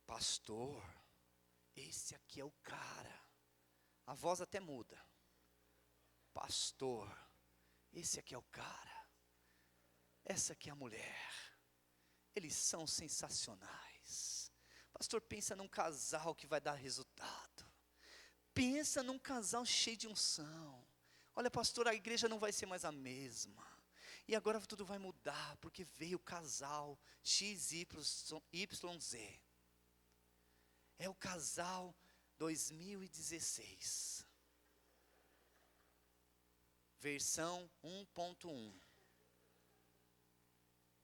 pastor, esse aqui é o cara. A voz até muda. Pastor, esse aqui é o cara. Essa aqui é a mulher. Eles são sensacionais. Pastor, pensa num casal que vai dar resultado. Pensa num casal cheio de unção. Olha, pastor, a igreja não vai ser mais a mesma. E agora tudo vai mudar, porque veio o casal XYZ. É o casal 2016. Versão 1.1.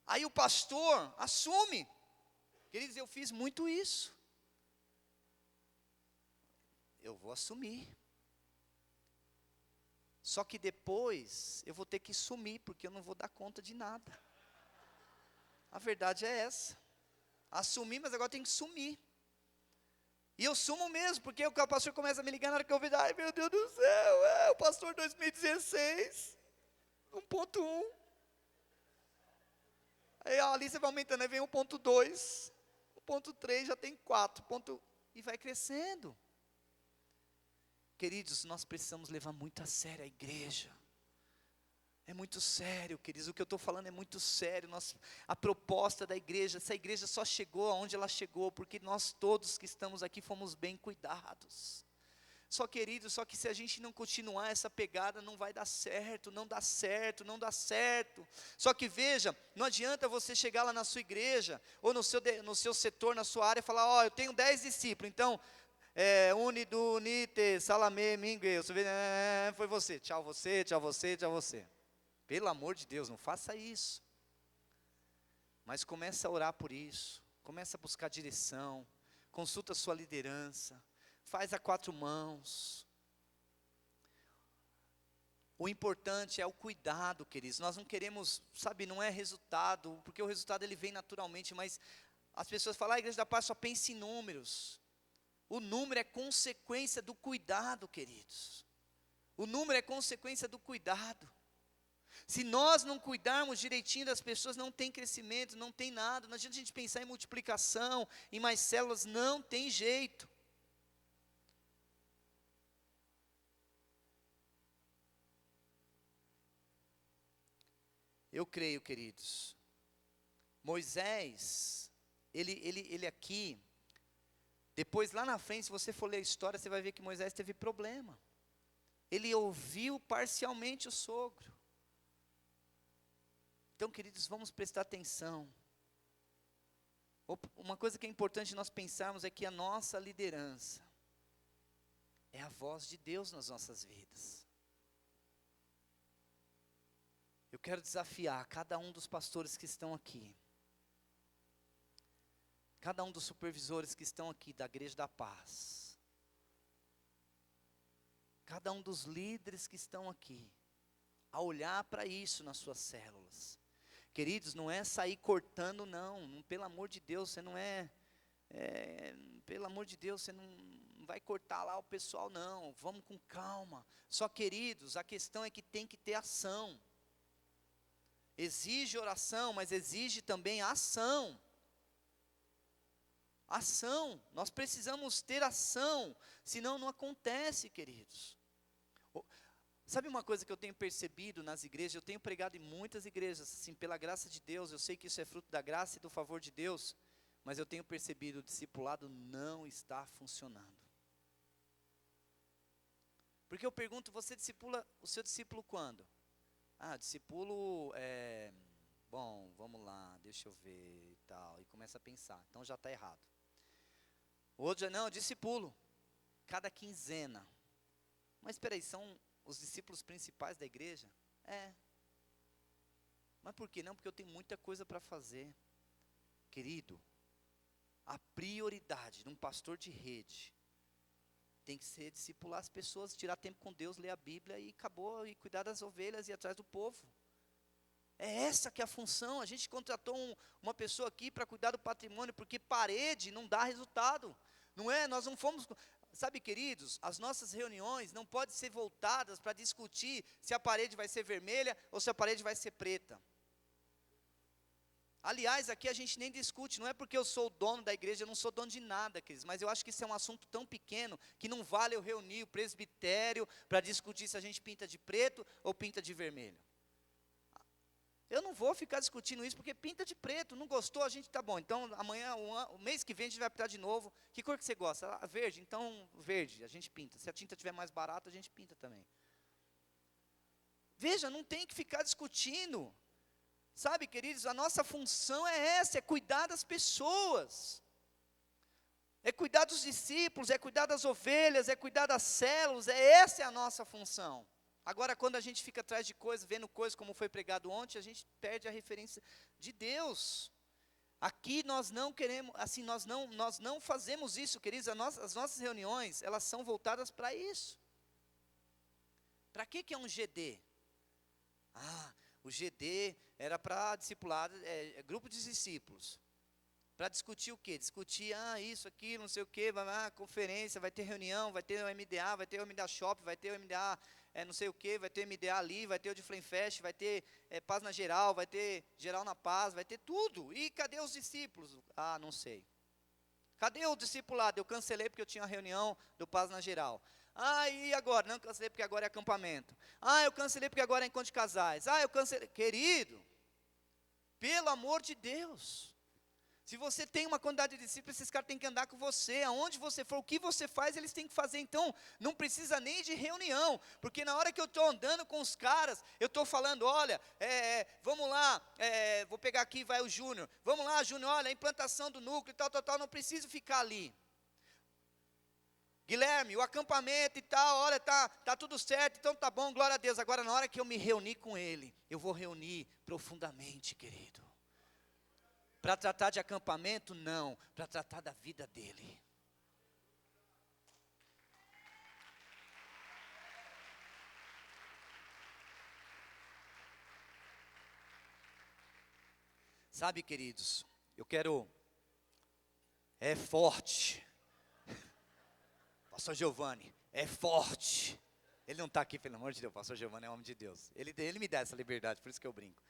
Aí o pastor assume. Queridos, eu fiz muito isso. Eu vou assumir. Só que depois eu vou ter que sumir, porque eu não vou dar conta de nada. A verdade é essa. Assumi, mas agora tem que sumir. E eu sumo mesmo, porque o pastor começa a me ligar na hora que eu ouvi, ai meu Deus do céu, o pastor 2016, 1.1. Aí a lista vai aumentando, aí vem 1.2, 1.3, já tem 4, e vai crescendo. Queridos, nós precisamos levar muito a sério a igreja. É muito sério, queridos, o que eu estou falando é muito sério. A proposta da igreja, essa igreja só chegou aonde ela chegou, porque nós todos que estamos aqui fomos bem cuidados. Queridos, só que se a gente não continuar essa pegada, não vai dar certo, não dá certo, não dá certo. Só que veja, não adianta você chegar lá na sua igreja, ou no seu setor, na sua área, e falar, eu tenho 10 discípulos, então... Unido, unite, salamé, mingue, foi você, tchau você, tchau você, tchau você. Pelo amor de Deus, não faça isso. Mas começa a orar por isso, começa a buscar direção, consulta a sua liderança, faz a 4 mãos. O importante é o cuidado, queridos. Nós não queremos, não é resultado, porque o resultado ele vem naturalmente, mas as pessoas falam, a igreja da paz só pensa em números. O número é consequência do cuidado, queridos. O número é consequência do cuidado. Se nós não cuidarmos direitinho das pessoas, não tem crescimento, não tem nada. Não adianta a gente pensar em multiplicação, em mais células, não tem jeito. Eu creio, queridos, Moisés, ele aqui... Depois, lá na frente, se você for ler a história, você vai ver que Moisés teve problema. Ele ouviu parcialmente o sogro. Então, queridos, vamos prestar atenção. Uma coisa que é importante nós pensarmos é que a nossa liderança é a voz de Deus nas nossas vidas. Eu quero desafiar cada um dos pastores que estão aqui, cada um dos supervisores que estão aqui da Igreja da Paz, cada um dos líderes que estão aqui, a olhar para isso nas suas células. Queridos, não é sair cortando, não, pelo amor de Deus, você não pelo amor de Deus, você não vai cortar lá o pessoal, não, vamos com calma. Só, queridos, a questão é que tem que ter ação. Exige oração, mas exige também ação. Ação, nós precisamos ter ação, senão não acontece, queridos. Sabe uma coisa que eu tenho percebido nas igrejas? Eu tenho pregado em muitas igrejas, assim, pela graça de Deus, eu sei que isso é fruto da graça e do favor de Deus, mas eu tenho percebido, o discipulado não está funcionando. Porque eu pergunto, você discipula o seu discípulo quando? Discípulo, bom, vamos lá, deixa eu ver e tal, e começa a pensar, então já está errado. O outro já, não, discípulo, cada quinzena. Mas espera aí, são os discípulos principais da igreja? Mas por quê? Não, porque eu tenho muita coisa para fazer. Querido, a prioridade de um pastor de rede tem que ser discipular as pessoas, tirar tempo com Deus, ler a Bíblia e acabou, e cuidar das ovelhas e ir atrás do povo. É essa que é a função. A gente contratou uma pessoa aqui para cuidar do patrimônio, porque parede não dá resultado. Não é? Nós não fomos... Sabe, queridos, as nossas reuniões não podem ser voltadas para discutir se a parede vai ser vermelha ou se a parede vai ser preta. Aliás, aqui a gente nem discute, não é porque eu sou o dono da igreja, eu não sou dono de nada, queridos, mas eu acho que isso é um assunto tão pequeno, que não vale eu reunir o presbitério para discutir se a gente pinta de preto ou pinta de vermelho. Eu não vou ficar discutindo isso, porque pinta de preto, não gostou, a gente tá bom, então amanhã, o mês que vem a gente vai pintar de novo. Que cor que você gosta? Verde, então verde, a gente pinta. Se a tinta estiver mais barata, a gente pinta também. Veja, não tem que ficar discutindo. Sabe, queridos, a nossa função é essa, é cuidar das pessoas. É cuidar dos discípulos, é cuidar das ovelhas, é cuidar das células, essa é a nossa função. Agora, quando a gente fica atrás de coisas, vendo coisas como foi pregado ontem, a gente perde a referência de Deus. Aqui nós não queremos, assim, nós não fazemos isso, queridos. As nossas reuniões, elas são voltadas para isso. Para que é um GD? O GD era para discipulado, grupo de discípulos. Para discutir o quê? Discutir, isso, aquilo, não sei o quê, conferência, vai ter reunião, vai ter o MDA, vai ter o MDA Shop, vai ter o MDA, não sei o quê, vai ter o MDA ali, vai ter o de Flame Fest, vai ter Paz na Geral, vai ter Geral na Paz, vai ter tudo. E cadê os discípulos? Não sei. Cadê o discipulado? Eu cancelei porque eu tinha a reunião do Paz na Geral. E agora? Não cancelei porque agora é acampamento. Eu cancelei porque agora é encontro de casais. Eu cancelei. Querido, pelo amor de Deus. Se você tem uma quantidade de discípulos, esses caras têm que andar com você, aonde você for, o que você faz, eles têm que fazer. Então, não precisa nem de reunião, porque na hora que eu estou andando com os caras, eu estou falando, olha, vamos lá, vou pegar aqui, vai o Júnior, vamos lá, Júnior, olha, a implantação do núcleo, tal, não preciso ficar ali. Guilherme, o acampamento e tal, olha, tá tudo certo, então tá bom, glória a Deus. Agora, na hora que eu me reunir com ele, eu vou reunir profundamente, querido. Para tratar de acampamento? Não, para tratar da vida dele. Sabe, queridos, eu quero, forte, pastor Giovanni, forte, ele não está aqui, pelo amor de Deus, pastor Giovanni é homem de Deus, ele me dá essa liberdade, por isso que eu brinco,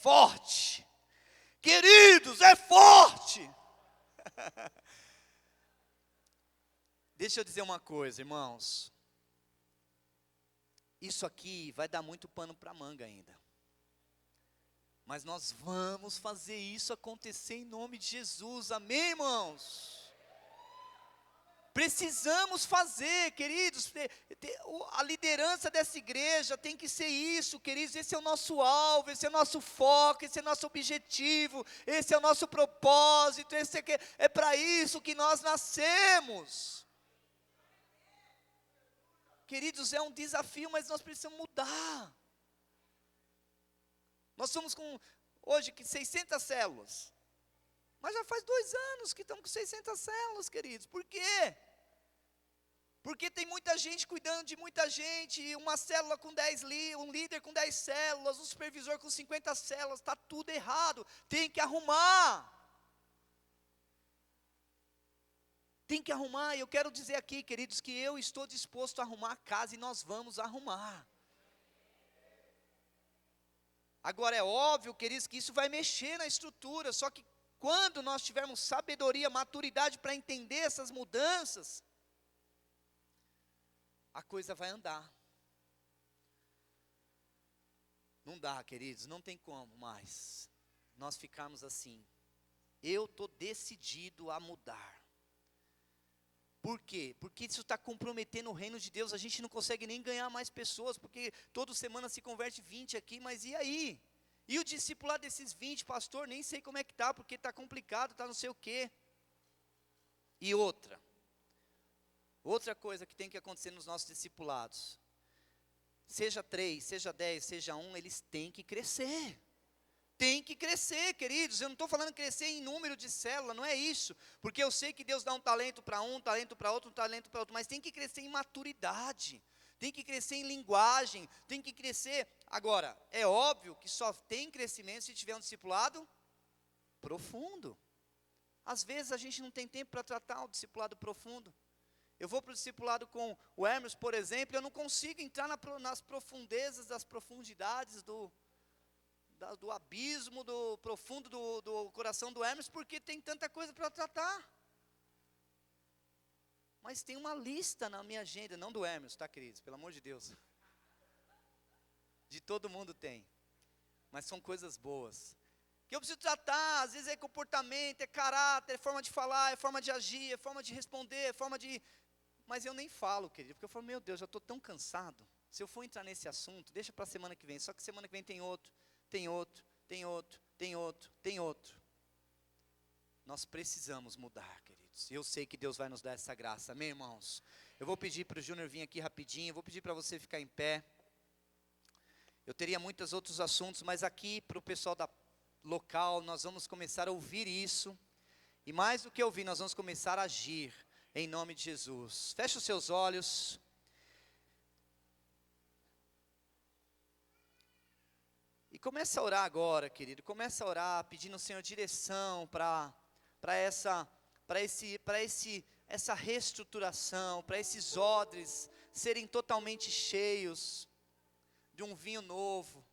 forte, queridos, forte. Deixa eu dizer uma coisa, irmãos, isso aqui vai dar muito pano para manga ainda, mas nós vamos fazer isso acontecer em nome de Jesus, amém, irmãos? Precisamos fazer, queridos. A liderança dessa igreja tem que ser isso, queridos. Esse é o nosso alvo, esse é o nosso foco, esse é o nosso objetivo, esse é o nosso propósito, é para isso que nós nascemos. Queridos, é um desafio, mas nós precisamos mudar. Nós somos hoje 600 células. Mas já faz 2 anos que estamos com 600 células, queridos. Por quê? Porque tem muita gente cuidando de muita gente, uma célula com 10 um líder com 10 células, um supervisor com 50 células, está tudo errado, tem que arrumar. Tem que arrumar, e eu quero dizer aqui, queridos, que eu estou disposto a arrumar a casa e nós vamos arrumar. Agora é óbvio, queridos, que isso vai mexer na estrutura, só que quando nós tivermos sabedoria, maturidade para entender essas mudanças, a coisa vai andar. Não dá, queridos, não tem como mais nós ficarmos assim. Eu estou decidido a mudar. Por quê? Porque isso está comprometendo o reino de Deus. A gente não consegue nem ganhar mais pessoas, porque toda semana se converte 20 aqui, mas e aí? E o discipulado desses 20, pastor, nem sei como é que está, porque está complicado, está não sei o quê. E outra coisa que tem que acontecer nos nossos discipulados, seja 3, seja 10, seja 1, eles têm que crescer. Tem que crescer, queridos. Eu não estou falando crescer em número de célula, não é isso. Porque eu sei que Deus dá um talento para um talento para outro, um talento para outro, mas tem que crescer em maturidade. Tem que crescer em linguagem, tem que crescer. Agora, é óbvio que só tem crescimento se tiver um discipulado profundo. Às vezes a gente não tem tempo para tratar o discipulado profundo. Eu vou para o discipulado com o Hermes, por exemplo, eu não consigo entrar nas profundezas, das profundidades do abismo, do profundo do coração do Hermes, porque tem tanta coisa para tratar. Mas tem uma lista na minha agenda, não do Hermes, tá, queridos? Pelo amor de Deus. De todo mundo tem. Mas são coisas boas. Que eu preciso tratar, às vezes é comportamento, é caráter, é forma de falar, é forma de agir, é forma de responder, é forma de... Mas eu nem falo, querido, porque eu falo, meu Deus, já estou tão cansado. Se eu for entrar nesse assunto, deixa para a semana que vem. Só que semana que vem tem outro, tem outro, tem outro, tem outro, tem outro. Nós precisamos mudar, queridos. Eu sei que Deus vai nos dar essa graça, amém, irmãos? Eu vou pedir para o Júnior vir aqui rapidinho, vou pedir para você ficar em pé. Eu teria muitos outros assuntos, mas aqui para o pessoal da local, nós vamos começar a ouvir isso. E mais do que ouvir, nós vamos começar a agir, em nome de Jesus. Feche os seus olhos. E começa a orar agora, querido. Começa a orar, pedindo ao Senhor direção para essa reestruturação, para esses odres serem totalmente cheios de um vinho novo.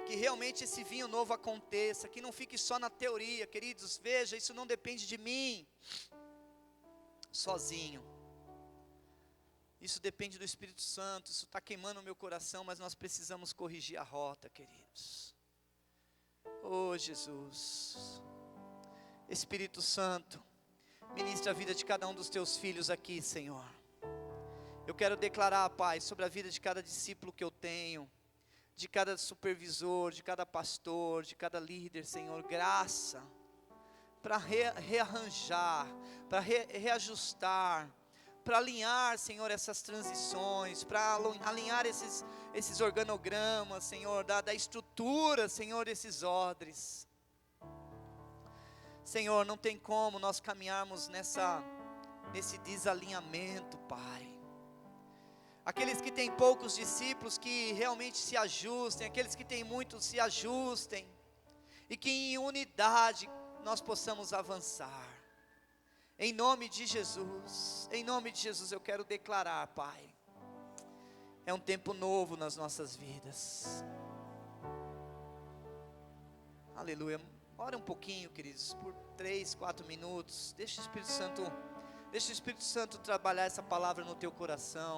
Que realmente esse vinho novo aconteça, que não fique só na teoria, queridos. Veja, isso não depende de mim, sozinho. Isso depende do Espírito Santo, isso está queimando o meu coração, mas nós precisamos corrigir a rota, queridos. Oh, Jesus. Espírito Santo, ministra a vida de cada um dos teus filhos aqui, Senhor. Eu quero declarar, Pai, sobre a vida de cada discípulo que eu tenho, de cada supervisor, de cada pastor, de cada líder, Senhor, graça, para rearranjar, para reajustar, para alinhar, Senhor, essas transições, para alinhar esses organogramas, Senhor, da estrutura, Senhor, desses odres. Senhor, não tem como nós caminharmos nesse desalinhamento, Pai. Aqueles que têm poucos discípulos que realmente se ajustem, aqueles que têm muitos se ajustem, e que em unidade nós possamos avançar. Em nome de Jesus eu quero declarar, Pai, é um tempo novo nas nossas vidas. Aleluia. Ora um pouquinho, queridos, por 3, 4 minutos. Deixa o Espírito Santo trabalhar essa palavra no teu coração.